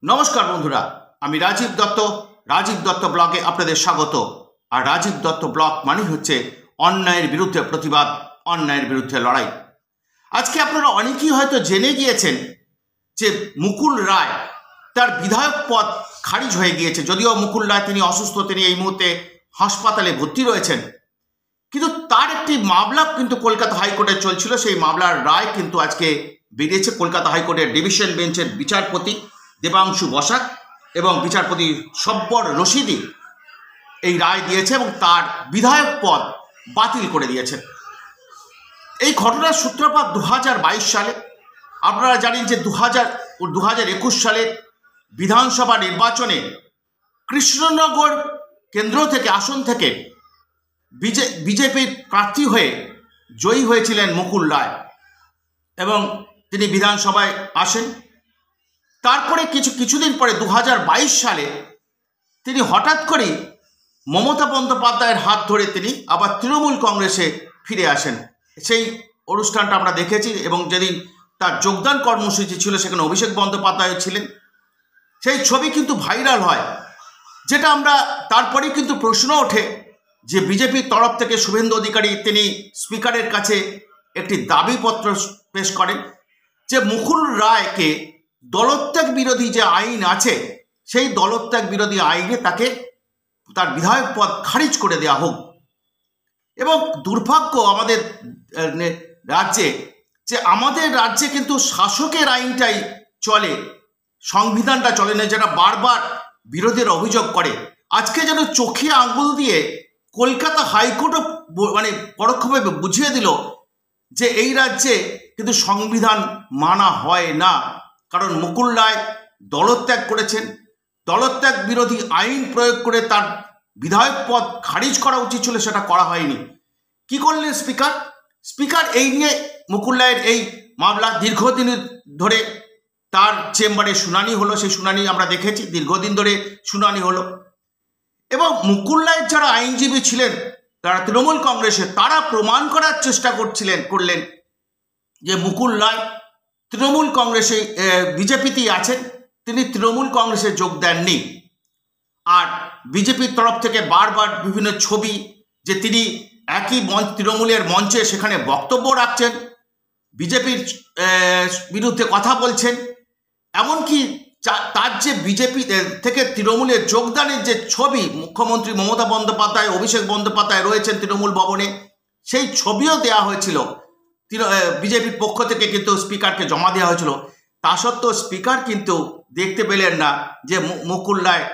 নমস্কার বন্ধুরা, আমি রাজীব দত্ত ব্লগে আপনাদের স্বাগত। আর রাজীব দত্ত ব্লগ মানে হচ্ছে অন্যায়ের বিরুদ্ধে প্রতিবাদ, অন্যায়ের বিরুদ্ধে লড়াই। আজকে আপনারা অনেকেই হয়তো জেনে গিয়েছেন যে মুকুল রায় তার বিধায়ক পদ খারিজ হয়ে গিয়েছে। যদিও মুকুল রায় তিনি অসুস্থ, তিনি এই মুহূর্তে হাসপাতালে ভর্তি রয়েছেন, কিন্তু তার একটি মামলা কিন্তু কলকাতা হাইকোর্টে চলছিল। সেই মামলার রায় কিন্তু আজকে বেরিয়েছে। কলকাতা হাইকোর্টের ডিভিশন বেঞ্চের বিচারপতি দেবাংশু বসাক এবং বিচারপতি সব্বর রশিদি এই রায় দিয়েছে এবং তার বিধায়ক পদ বাতিল করে দিয়েছে। এই ঘটনার সূত্রপাত 2022 সালে। আপনারা জানেন যে 2021 সালে বিধানসভা নির্বাচনে কৃষ্ণনগর কেন্দ্র থেকে আসন থেকে বিজেপির প্রার্থী হয়ে জয়ী হয়েছিলেন মুকুল রায় এবং তিনি বিধানসভায় আসেন। তারপরে কিছুদিন পরে 2022 সালে তিনি হঠাৎ করেই মমতা বন্দ্যোপাধ্যায়ের হাত ধরে তিনি আবার তৃণমূল কংগ্রেসে ফিরে আসেন। সেই অনুষ্ঠানটা আমরা দেখেছি এবং যেদিন তার যোগদান কর্মসূচি ছিল সেখানে অভিষেক বন্দ্যোপাধ্যায় ছিলেন। সেই ছবি কিন্তু ভাইরাল হয়, যেটা আমরা তারপরেই কিন্তু প্রশ্ন ওঠে যে বিজেপির তরফ থেকে শুভেন্দু অধিকারী তিনি স্পিকারের কাছে একটি দাবিপত্র পেশ করেন যে মুকুল রায়কে দলত্যাগ বিরোধী যে আইন আছে সেই দলত্যাগ বিরোধী আইনে তাকে তার বিধায়ক পদ খারিজ করে দেওয়া হোক। এবং দুর্ভাগ্য আমাদের রাজ্যে যে আমাদের রাজ্যে কিন্তু শাসকের আইনটাই চলে, সংবিধানটা চলে না, যেটা বারবার বিরোধীর অভিযোগ করে। আজকে যেন চোখে আঙুল দিয়ে কলকাতা হাইকোর্টও মানে পরোক্ষভাবে বুঝিয়ে দিল যে এই রাজ্যে কিন্তু সংবিধান মানা হয় না। কারণ মুকুল রায় দলত্যাগ করেছেন, দলত্যাগ বিরোধী আইন প্রয়োগ করে তার বিধায়ক পদ খারিজ করা উচিত ছিল, সেটা করা হয়নি। কি করলেন স্পিকার এই নিয়ে মুকুল রায়ের এই মামলা দীর্ঘদিন ধরে তার চেম্বারে শুনানি হলো। সেই শুনানি আমরা দেখেছি, দীর্ঘদিন ধরে শুনানি হলো এবং মুকুল রায়ের যারা আইনজীবী ছিলেন তারা তৃণমূল কংগ্রেসের, তারা প্রমাণ করার চেষ্টা করলেন যে মুকুল রায় তৃণমূল কংগ্রেসে বিজেপিতেই আছেন, তিনি তৃণমূল কংগ্রেসে যোগ দেননি। আর বিজেপির তরফ থেকে বারবার বিভিন্ন ছবি যে তিনি একই তৃণমূলের মঞ্চে সেখানে বক্তব্য রাখছেন, বিজেপির বিরুদ্ধে কথা বলছেন। এমনকি তার যে বিজেপি থেকে তৃণমূলে যোগদানের যে ছবি, মুখ্যমন্ত্রী মমতা বন্দ্যোপাধ্যায়, অভিষেক বন্দ্যোপাধ্যায় রয়েছেন তৃণমূল ভবনে, সেই ছবিও দেওয়া হয়েছিল বিজেপির পক্ষ থেকে, কিন্তু স্পিকারকে জমা দেওয়া হয়েছিল। তা সত্ত্বেও স্পিকার কিন্তু দেখতে পেলেন না যে মুকুল রায়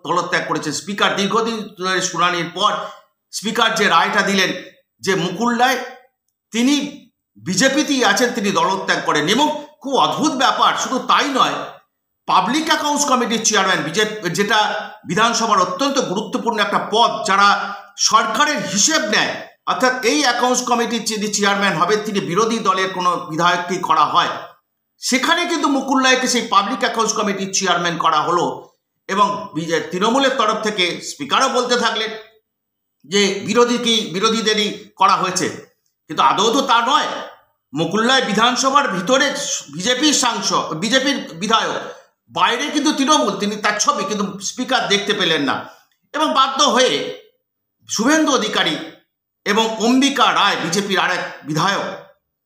দলত্যাগ করেছে। স্পিকার দীর্ঘদিন ধরে শুনানির পর স্পিকার যে রায়টা দিলেন যে মুকুল রায় তিনি বিজেপিতেই আছেন, তিনি দলত্যাগ করেন। এবং খুব অদ্ভুত ব্যাপার, শুধু তাই নয়, পাবলিক অ্যাকাউন্টস কমিটির চেয়ারম্যান, যেটা বিধানসভার অত্যন্ত গুরুত্বপূর্ণ একটা পদ, যারা সরকারের হিসেব নেয়, অর্থাৎ এই অ্যাকাউন্টস কমিটির যিনি চেয়ারম্যান হবেন তিনি বিরোধী দলের কোনো বিধায়ককেই করা হয়, সেখানে কিন্তু মুকুল রায়কে সেই পাবলিক অ্যাকাউন্টস কমিটির চেয়ারম্যান করা হলো। এবং তৃণমূলের তরফ থেকে স্পিকারও বলতে থাকলেন যে বিরোধীদেরই করা হয়েছে, কিন্তু আদৌ তো তা নয়। মুকুল রায় বিধানসভার ভিতরে বিজেপির বিধায়ক, বাইরে কিন্তু তৃণমূল, তিনি তার ছবি কিন্তু স্পিকার দেখতে পেলেন না। এবং বাধ্য হয়ে শুভেন্দু অধিকারী এবং অম্বিকা রায়, বিজেপির আরেক বিধায়ক,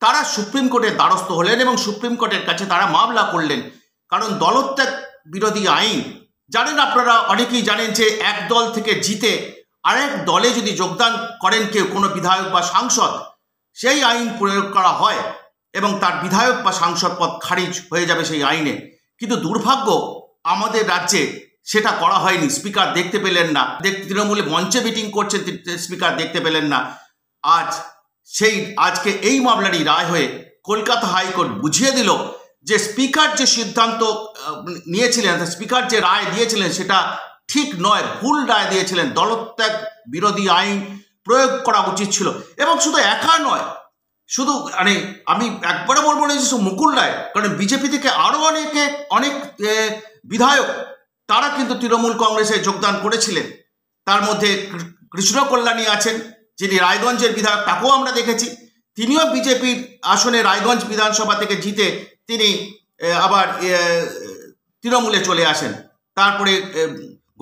তারা সুপ্রিম কোর্টের দ্বারস্থ হলেন এবং সুপ্রিম কোর্টের কাছে তারা মামলা করলেন। কারণ দলত্যাগ বিরোধী আইন, জানেন আপনারা অনেকেই জানেন যে এক দল থেকে জিতে আরেক দলে যদি যোগদান করেন কেউ, কোনো বিধায়ক বা সাংসদ, সেই আইন প্রয়োগ করা হয় এবং তার বিধায়ক বা সাংসদ পদ খারিজ হয়ে যাবে সেই আইনে। কিন্তু দুর্ভাগ্য আমাদের রাজ্যে সেটা করা হয়নি, স্পিকার দেখতে পেলেন না। তৃণমূলে মঞ্চে মিটিং করছেন, স্পিকার দেখতে পেলেন না। আজকে এই মামলারই রায় হয়ে কলকাতা হাইকোর্ট বুঝিয়ে দিল যে স্পিকার যে সিদ্ধান্ত নিয়েছিলেন, স্পিকার যে রায় দিয়েছিলেন সেটা ঠিক নয়, ভুল রায় দিয়েছিলেন। দলত্যাগ বিরোধী আইন প্রয়োগ করা উচিত ছিল। এবং শুধু একা নয়, শুধু আমি একবারে বলবো না যে মুকুল রায়, কারণ বিজেপি থেকে আরও অনেক বিধায়ক তারা কিন্তু তৃণমূল কংগ্রেসে যোগদান করেছিলেন। তার মধ্যে কৃষ্ণ কল্যাণী আছেন, যিনি রায়গঞ্জের বিধায়ক, তাকেও আমরা দেখেছি। তিনিও বিজেপির আসনে রায়গঞ্জ বিধানসভা থেকে জিতে তিনি আবার তৃণমূলে চলে আসেন। তারপরে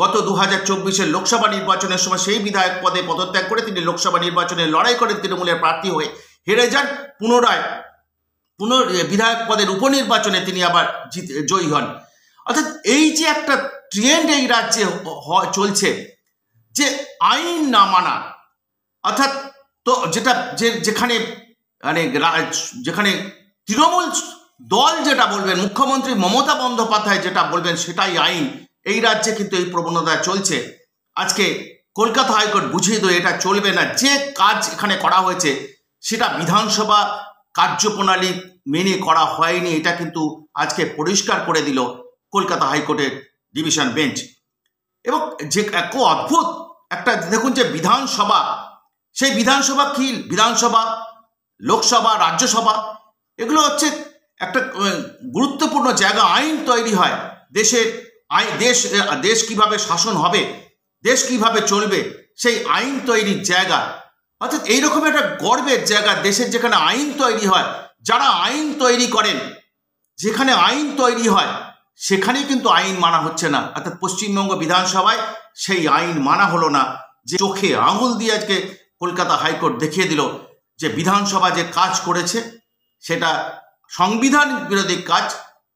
গত 2024 লোকসভা নির্বাচনের সময় সেই বিধায়ক পদে পদত্যাগ করে তিনি লোকসভা নির্বাচনে লড়াই করেন, তৃণমূলের প্রার্থী হয়ে হেরে যান। পুনরায় বিধায়ক পদের উপনির্বাচনে তিনি আবার জয়ী হন। অর্থাৎ এই যে একটা ট্রেন্ড এই রাজ্যে চলছে, যে আইন না মানা, অর্থাৎ তো যেখানে মানে যেখানে তৃণমূল দল যেটা বলবেন, মুখ্যমন্ত্রী মমতা বন্দ্যোপাধ্যায় যেটা বলবেন সেটাই আইন, এই রাজ্যে কিন্তু এই প্রবণতা চলছে। আজকে কলকাতা হাইকোর্ট বুঝিয়ে দেয় এটা চলবে না। যে কাজ এখানে করা হয়েছে সেটা বিধানসভা কার্যপ্রণালী মেনে করা হয়নি, এটা কিন্তু আজকে পরিষ্কার করে দিল কলকাতা হাইকোর্টের ডিভিশন বেঞ্চ। এবং যে এক অদ্ভুত একটা দেখুন, যে বিধানসভা, সেই বিধানসভা কি, বিধানসভা, লোকসভা, রাজ্যসভা, এগুলো হচ্ছে একটা গুরুত্বপূর্ণ জায়গা। আইন তৈরি হয়, দেশ কিভাবে শাসন হবে, দেশ কিভাবে চলবে, সেই আইন তৈরির জায়গা। অর্থাৎ এইরকম একটা গর্বের জায়গা, দেশের যেখানে আইন তৈরি হয়, যারা আইন তৈরি করেন, যেখানে আইন তৈরি হয় সেখানেই কিন্তু আইন মানা হচ্ছে না। অর্থাৎ পশ্চিমবঙ্গ বিধানসভায় সেই আইন মানা হলো না। যে চোখে আঙুল দিয়ে আজকে কলকাতা হাইকোর্ট দেখিয়ে দিল যে বিধানসভা যে কাজ করেছে সেটা সংবিধান বিরোধী কাজ,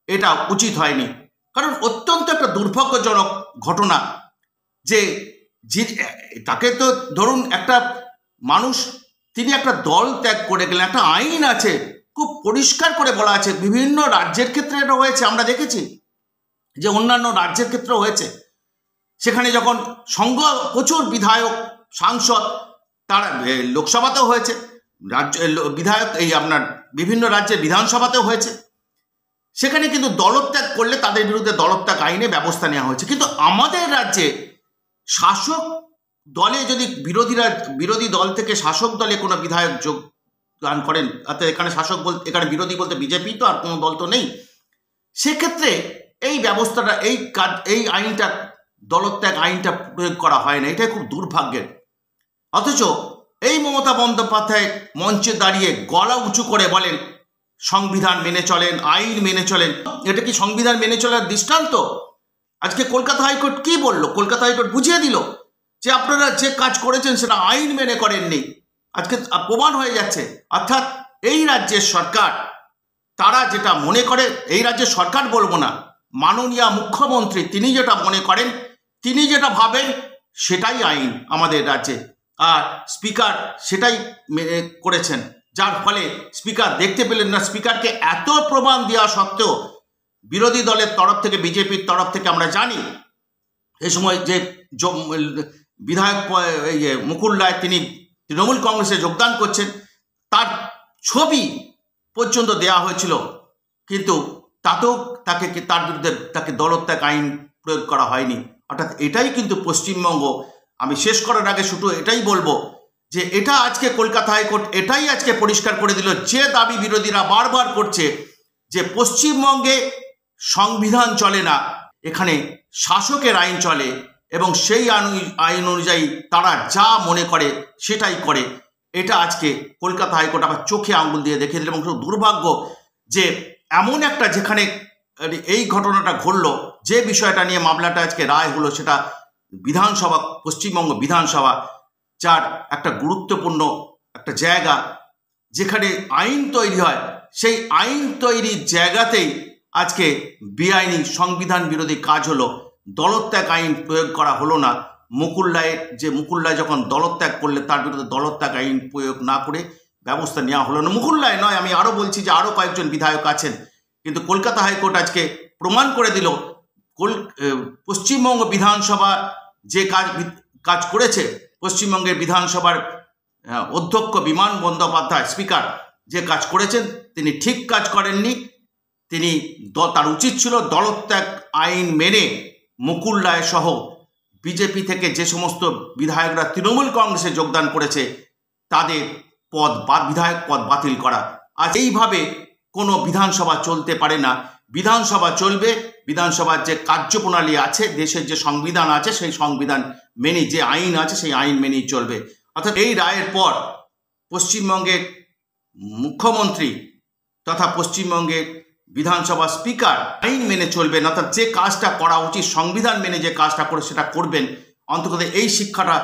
এটা উচিত হয়নি। কারণ অত্যন্ত একটা দুর্ভাগ্যজনক ঘটনা যে তাকে তো ধরুন একটা মানুষ, তিনি একটা দল ত্যাগ করে গেলেন, একটা আইন আছে, খুব পরিষ্কার করে বলা আছে। বিভিন্ন রাজ্যের ক্ষেত্রে এটা হয়েছে, আমরা দেখেছি যে অন্যান্য রাজ্যের ক্ষেত্রেও হয়েছে। সেখানে যখন প্রচুর বিধায়ক, সাংসদ, তারা লোকসভাতেও হয়েছে, বিধায়ক এই আপনার বিভিন্ন রাজ্যের বিধানসভাতেও হয়েছে, সেখানে কিন্তু দলত্যাগ করলে তাদের বিরুদ্ধে দলত্যাগ আইনে ব্যবস্থা নেওয়া হয়েছে। কিন্তু আমাদের রাজ্যে শাসক দলে যদি বিরোধী দল থেকে শাসক দলে কোনো বিধায়ক যোগদান করেন, অর্থাৎ এখানে শাসক বলতে, এখানে বিরোধী বলতে বিজেপি তো আর কোনো দল তো নেই, সেক্ষেত্রে এই ব্যবস্থাটা, এই আইনটা, দলত্যাগ আইনটা প্রয়োগ করা হয় না। এটাই খুব দুর্ভাগ্যের। অথচ এই মমতা বন্দ্যোপাধ্যায় মঞ্চে দাঁড়িয়ে গলা উঁচু করে বলেন সংবিধান মেনে চলেন, আইন মেনে চলেন। এটা কি সংবিধান মেনে চলার দৃষ্টান্ত? আজকে কলকাতা হাইকোর্ট কি বলল? কলকাতা হাইকোর্ট বুঝিয়ে দিল যে আপনারা যে কাজ করেছেন সেটা আইন মেনে করেননি। আজকে প্রমাণ হয়ে যাচ্ছে। অর্থাৎ এই রাজ্যের সরকার, তারা যেটা মনে করে, এই রাজ্যের সরকার বলবো না, মাননীয় মুখ্যমন্ত্রী তিনি যেটা মনে করেন, তিনি যেটা ভাবেন সেটাই আইন আমাদের রাজ্যে। আর স্পিকার সেটাই করেছেন, যার ফলে স্পিকার দেখতে পেলেন না। স্পিকারকে এত প্রমাণ দেওয়া সত্ত্বেও বিরোধী দলের তরফ থেকে, বিজেপির তরফ থেকে আমরা জানি এই সময় যে বিধায়ক মুকুল রায় তিনি তৃণমূল কংগ্রেসে যোগদান করছেন, তার ছবি পর্যন্ত দেওয়া হয়েছিল, কিন্তু তাতেও তার বিরুদ্ধে তাকে দলত্যাগ আইন প্রয়োগ করা হয়নি। অর্থাৎ এটাই কিন্তু পশ্চিমবঙ্গ। আমি শেষ করার আগে শুধু এটাই বলবো যে এটা আজকে কলকাতা হাইকোর্ট এটাই আজকে পরিষ্কার করে দিল, যে দাবি বিরোধীরা বারবার করছে যে পশ্চিমবঙ্গে সংবিধান চলে না, এখানে শাসকের আইন চলে, এবং সেই আইন অনুযায়ী তারা যা মনে করে সেটাই করে। এটা আজকে কলকাতা হাইকোর্ট আবার চোখে আঙুল দিয়ে দেখিয়ে দিল। এবং দুর্ভাগ্য যে এমন একটা, যেখানে এই ঘটনাটা ঘটলো, যে বিষয়টা নিয়ে মামলাটা আজকে রায় হলো, সেটা বিধানসভা, পশ্চিমবঙ্গ বিধানসভা, যার একটা গুরুত্বপূর্ণ একটা জায়গা, যেখানে আইন তৈরি হয়, সেই আইন তৈরির জায়গাতেই আজকে বেআইনি সংবিধান বিরোধী কাজ হলো। দলত্যাগ আইন প্রয়োগ করা হলো না। মুকুল রায় যখন দলত্যাগ করলে, তার বিরুদ্ধে দলত্যাগ আইন প্রয়োগ না করে ব্যবস্থা নেওয়া হলো না। মুকুল রায় নয়, আমি আরও বলছি যে আরও কয়েকজন বিধায়ক আছেন। কিন্তু কলকাতা হাইকোর্ট আজকে প্রমাণ করে দিল পশ্চিমবঙ্গ বিধানসভা যে কাজ করেছে, পশ্চিমবঙ্গের বিধানসভার অধ্যক্ষ বিমান বন্দ্যোপাধ্যায়, স্পিকার, যে কাজ করেছেন তিনি ঠিক কাজ করেননি। তার উচিত ছিল দলত্যাগ আইন মেনে মুকুল রায় সহ বিজেপি থেকে যে সমস্ত বিধায়করা তৃণমূল কংগ্রেসে যোগদান করেছে তাদের বিধায়ক পদ বাতিল করা। আজ এইভাবে কোনো বিধানসভা চলতে পারে না। বিধানসভা চলবে, বিধানসভার যে কার্যপ্রণালী আছে, দেশের যে সংবিধান আছে, সেই সংবিধান মেনে, যে আইন আছে সেই আইন মেনেই চলবে। অর্থাৎ এই রায়ের পর পশ্চিমবঙ্গের মুখ্যমন্ত্রী তথা পশ্চিমবঙ্গের বিধানসভা স্পিকার আইন মেনে চলবেন, অর্থাৎ যে কাজটা করা উচিত সংবিধান মেনে যে কাজটা করে সেটা করবেন, অন্তত এই শিক্ষাটা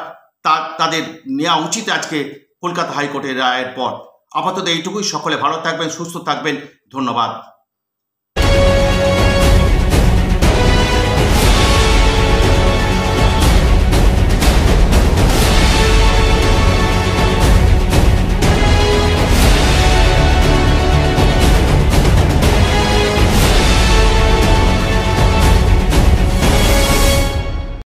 তাদের নেওয়া উচিত আজকে কলকাতা হাইকোর্টের রায়ের পর। আপাতত এইটুকুই। সকলে ভালো থাকবেন, সুস্থ থাকবেন। ধন্যবাদ।